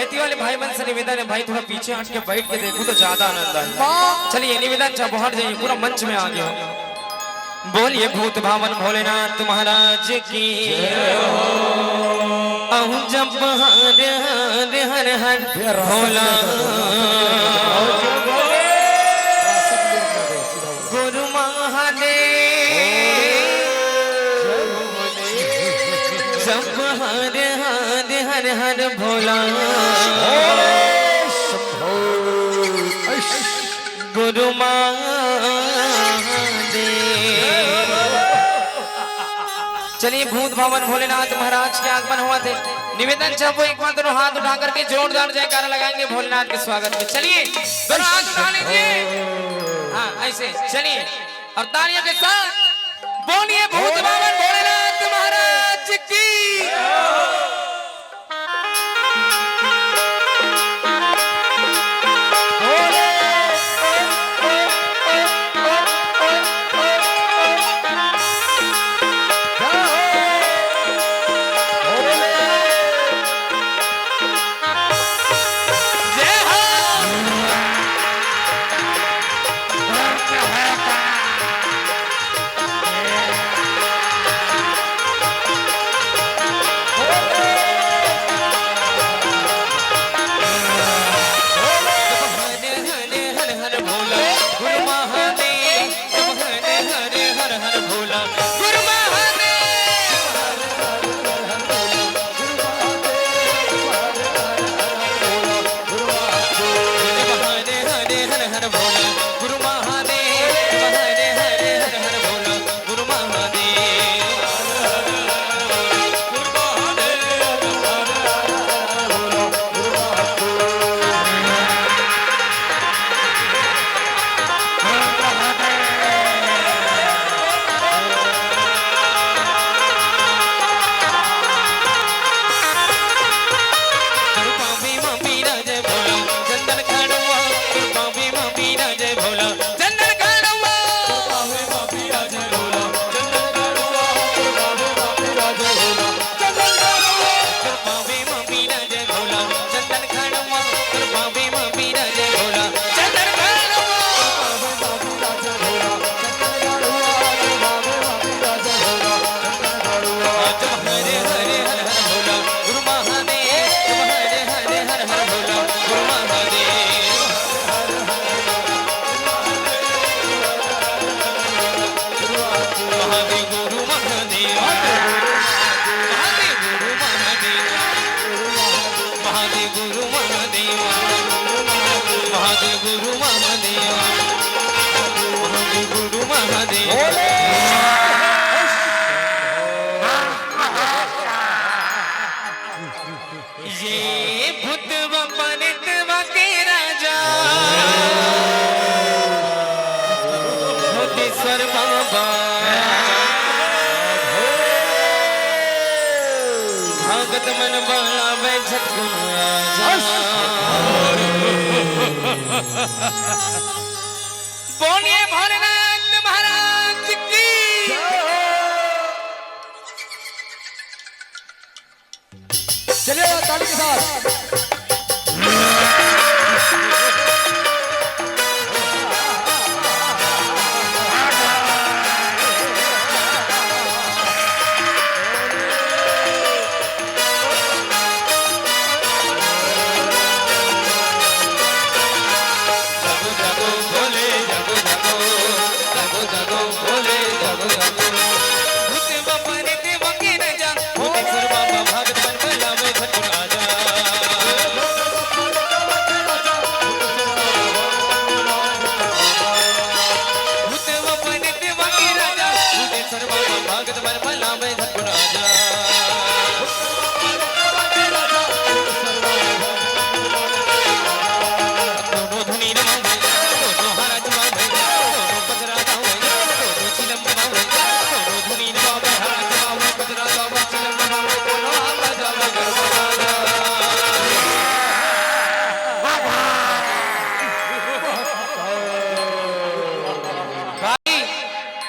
बैती वाले भाई बहन से निवेदन है भाई थोड़ा पीछे हट के बैठ के देखो तो ज्यादा आनंद आए। चलिए निवेदन जब बाहर जाइए पूरा मंच में आ गया। बोलिए भूत भावन भोलेनाथ महाराज की जब हर हर हर हर भोला गुरु महादेव जब हर हर हर हर भोला गुरु चलिए भूत भवन भोलेनाथ महाराज के आगमन हुआ थे। निवेदन जब वो एक बार दोनों हाथ उठा करके जोरदार जयकारा लगाएंगे भोलेनाथ के स्वागत में। चलिए दोनों हाथ उठा लीजिए, हाँ ऐसे चलिए और तालियों के साथ बोलिए भूत भवन भोलेनाथ महाराज की। ये भूत बपनितवा के राजा भूतेश्वर बाबा भगत मन बनावे झटकुना बोलिए भोलेनाथ महाराज की। चलिए ताली के साथ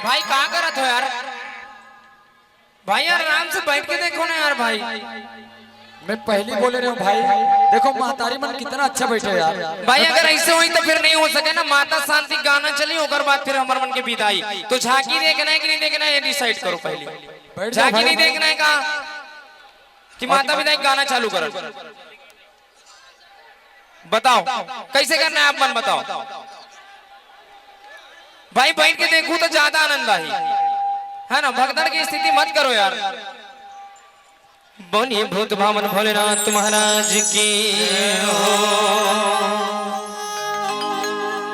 भाई कहाँ करत हो यार? भाई यार आराम से बैठ के देखो ना यार भाई। मैं पहली बोले रहा हूँ भाई, देखो महतारी मन कितना अच्छा बैठे यार। भाई अगर ऐसे हुई तो फिर नहीं हो सके ना। माता शांति गाना चली, होकर बाद फिर हमारे मन के विदाई। तो झांकी देखना है कि नहीं देखना है ये डिसाइड करो पहले। बैठ जाओ झांकी भाई। नहीं देखना है कहा कि माता विदाई गाना चालू करो। बताओ कैसे करना है आप मन बताओ। भाई बैठ के देखूं तो ज्यादा आनंद आई है ना। भगदड़ की स्थिति मत करो यार। बोलिए भूत भावन भोलेनाथ महाराज की।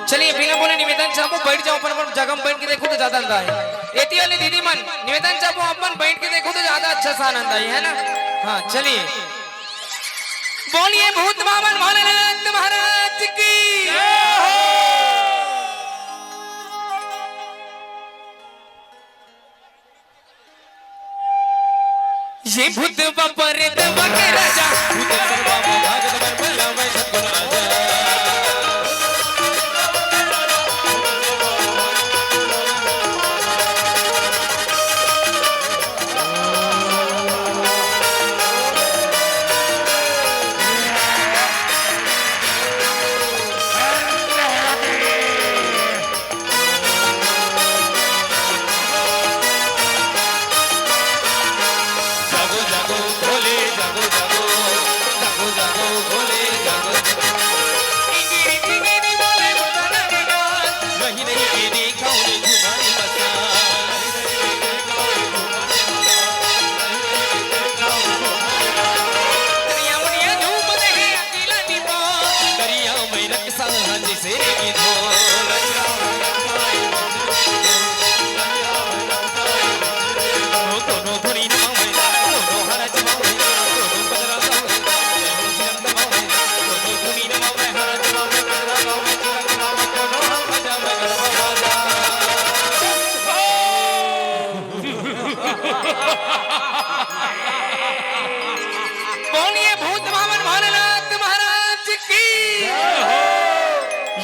चलिए बिना बोले निवेदन चाहो बैठ जाओ अपन जगह बैठ के देखो तो ज्यादा आनंद आए। एती वाले दीदी मन निवेदन चाहो अपन बैठ के देखो तो ज्यादा अच्छा सा आनंद आई है ना। हाँ चलिए बोलिए भूत भावन भोलेनाथ महाराज की। ये भूत बपर देवा के राजा भूत सर्वा भागत बर भला मैं सद्गुण राजा। बोलिए भूत भावन भोलेनाथ महाराज की।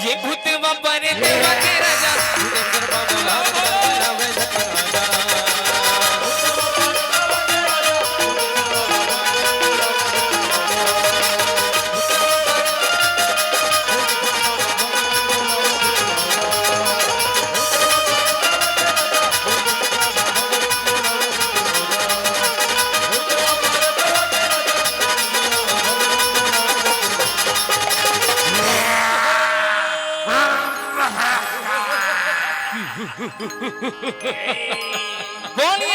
ये भूत बपर देवा के राजा भूत सर्वा भागत बर भला मैं सद्गुण राजा। बोलिए